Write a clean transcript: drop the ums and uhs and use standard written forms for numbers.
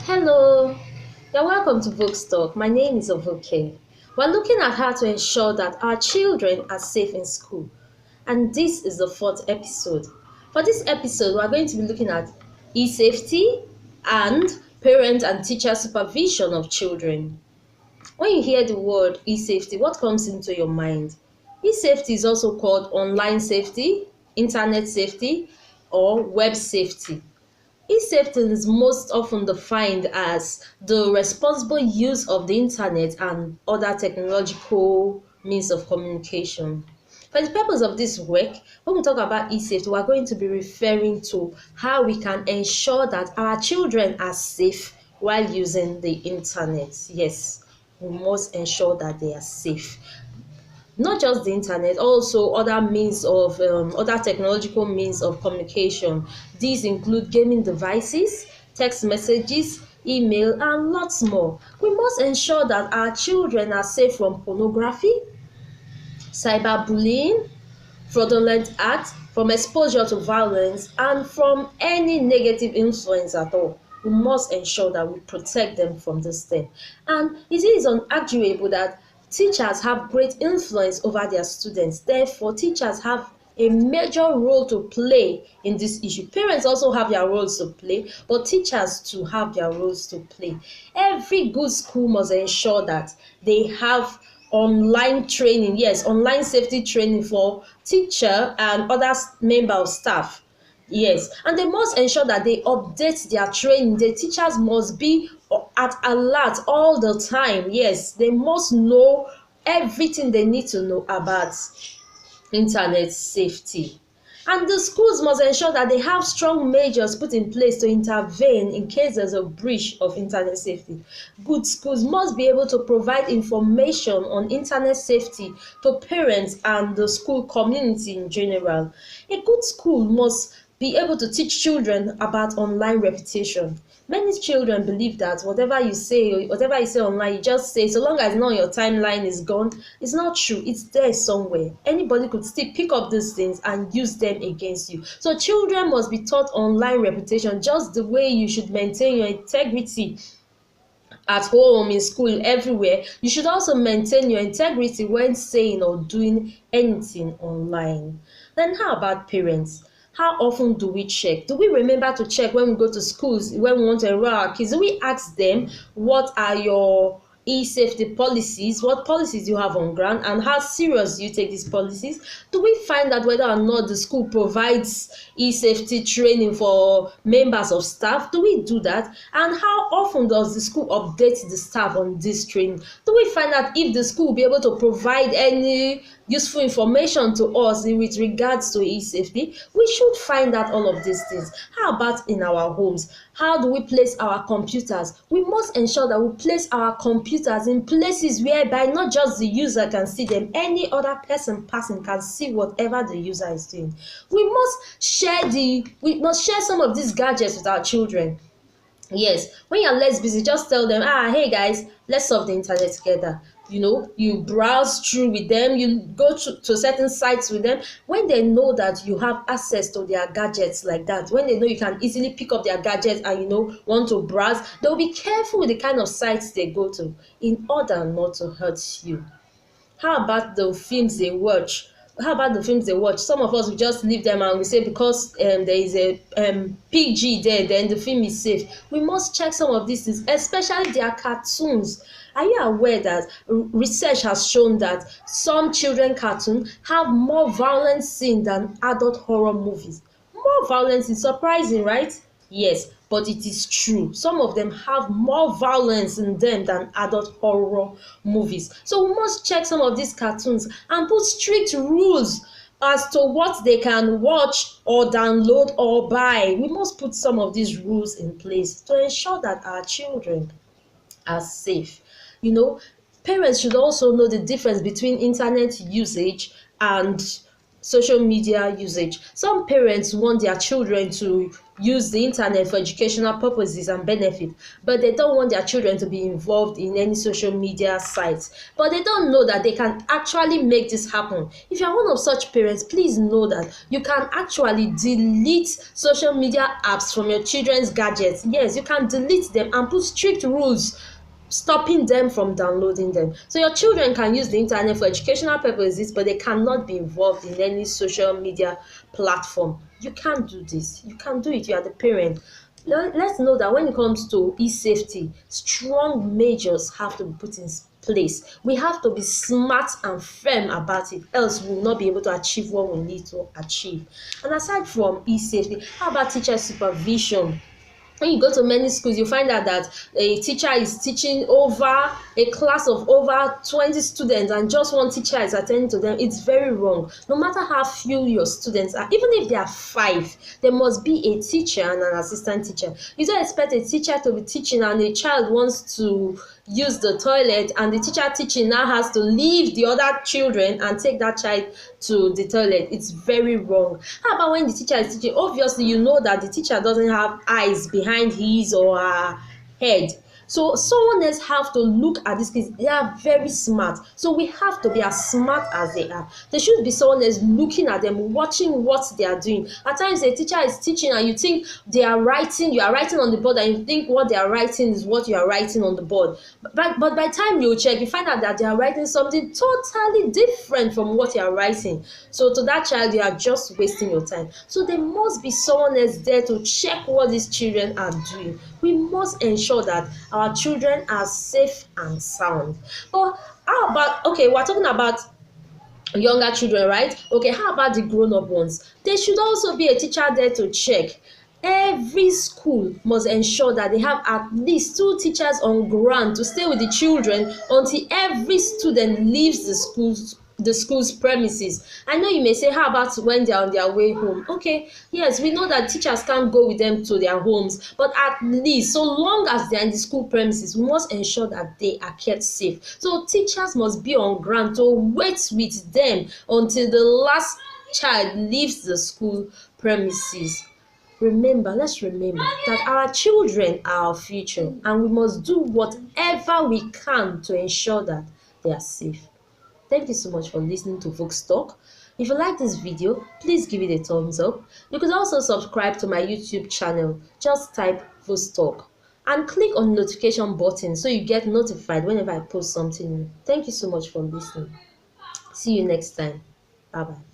Hello, you're welcome to Vok'S Talk. My name is Ovoke. We're looking at how to ensure that our children are safe in school, and this is the fourth episode. For this episode, we're going to be looking at e-safety and parent and teacher supervision of children. When you hear the word e-safety, what comes into your mind? E-safety is also called online safety, internet safety, or web safety. E-safety is most often defined as the responsible use of the internet and other technological means of communication. For the purpose of this work, when we talk about e-safety, we are going to be referring to how we can ensure that our children are safe while using the internet. Yes, we must ensure that they are safe. Not just the internet, also other means of other technological means of communication. These include gaming devices, text messages, email, and lots more. We must ensure that our children are safe from pornography, cyberbullying, fraudulent acts, from exposure to violence, and from any negative influence at all. We must ensure that we protect them from this thing. And it is unarguable that teachers have great influence over their students. Therefore, teachers have a major role to play in this issue. Parents also have their roles to play, but teachers too have their roles to play. Every good school must ensure that they have online training, yes, online safety training for teacher and other member of staff. Yes, and they must ensure that they update their training. The teachers must be at alert all the time. Yes, they must know everything they need to know about internet safety. And the schools must ensure that they have strong measures put in place to intervene in case there's a breach of internet safety. Good schools must be able to provide information on internet safety to parents and the school community in general. A good school must be able to teach children about online reputation. Many children believe that whatever you say online, you just say, so long as not your timeline is gone. It's not true. It's there somewhere. Anybody could still pick up these things and use them against you. So children must be taught online reputation, just the way you should maintain your integrity at home, in school, everywhere. You should also maintain your integrity when saying or doing anything online. Then how about parents? How often do we check? Do we remember to check when we go to schools, when we want to enroll our kids? Do we ask them, what are your e-safety policies? What policies you have on ground, and how serious do you take these policies? Do we find out whether or not the school provides e-safety training for members of staff? Do we do that? And how often does the school update the staff on this training? Do we find out if the school will be able to provide any useful information to us with regards to e-safety? We should find out all of these things. How about in our homes? How do we place our computers? We must ensure that we place our computers in places whereby not just the user can see them, any other person passing can see whatever the user is doing. We must share some of these gadgets with our children. Yes, when you're less busy, just tell them, hey guys, let's surf the internet together. You browse through with them, you go to certain sites with them. When they know that you have access to their gadgets like that, when they know you can easily pick up their gadgets and want to browse, they'll be careful with the kind of sites they go to in order not to hurt you. How about the films they watch? Some of us will just leave them and we say because there is a PG there, then the film is safe. We must check some of these things, especially their cartoons. Are you aware that research has shown that some children cartoons have more violent scenes than adult horror movies? More violence is surprising, right? Yes, but it is true. Some of them have more violence in them than adult horror movies. So we must check some of these cartoons and put strict rules as to what they can watch or download or buy. We must put some of these rules in place to ensure that our children are safe. Parents should also know the difference between internet usage and social media usage. Some parents want their children to use the internet for educational purposes and benefit, but they don't want their children to be involved in any social media sites. But they don't know that they can actually make this happen. If you are one of such parents, please know that you can actually delete social media apps from your children's gadgets. Yes, you can delete them and put strict rules stopping them from downloading them. So your children can use the internet for educational purposes, but they cannot be involved in any social media platform. You can't do this. You can do it. You are the parent. Let's know that when it comes to e-safety, strong measures have to be put in place. We have to be smart and firm about it, else we will not be able to achieve what we need to achieve. And aside from e-safety, how about teacher supervision? When you go to many schools, you find out that a teacher is teaching over a class of over 20 students and just one teacher is attending to them. It's very wrong. No matter how few your students are, even if they are 5, there must be a teacher and an assistant teacher. You don't expect a teacher to be teaching and a child wants to use the toilet and the teacher teaching now has to leave the other children and take that child to the toilet. It's very wrong. How about when the teacher is teaching? Obviously, you know that the teacher doesn't have eyes behind his or her head. So someone else have to look at these kids. They are very smart. So we have to be as smart as they are. There should be someone else looking at them, watching what they are doing. At times a teacher is teaching and you think they are writing, you are writing on the board and you think what they are writing is what you are writing on the board. But by the time you check, you find out that they are writing something totally different from what you are writing. So to that child, you are just wasting your time. So there must be someone else there to check what these children are doing. We must ensure that our children are safe and sound. But how about, okay, we're talking about younger children, right? Okay, how about the grown-up ones? There should also be a teacher there to check. Every school must ensure that they have at least 2 teachers on ground to stay with the children until every student leaves the school's premises. I know you may say, how about when they are on their way home? Okay, yes, we know that teachers can't go with them to their homes, but at least so long as they are in the school premises, we must ensure that they are kept safe. So teachers must be on ground to wait with them until the last child leaves the school premises. Let's remember that our children are our future and we must do whatever we can to ensure that they are safe. Thank you so much for listening to Vok'S Talk. If you like this video, please give it a thumbs up. You could also subscribe to my YouTube channel. Just type Vok'S Talk and click on the notification button so you get notified whenever I post something new. Thank you so much for listening. See you next time. Bye bye.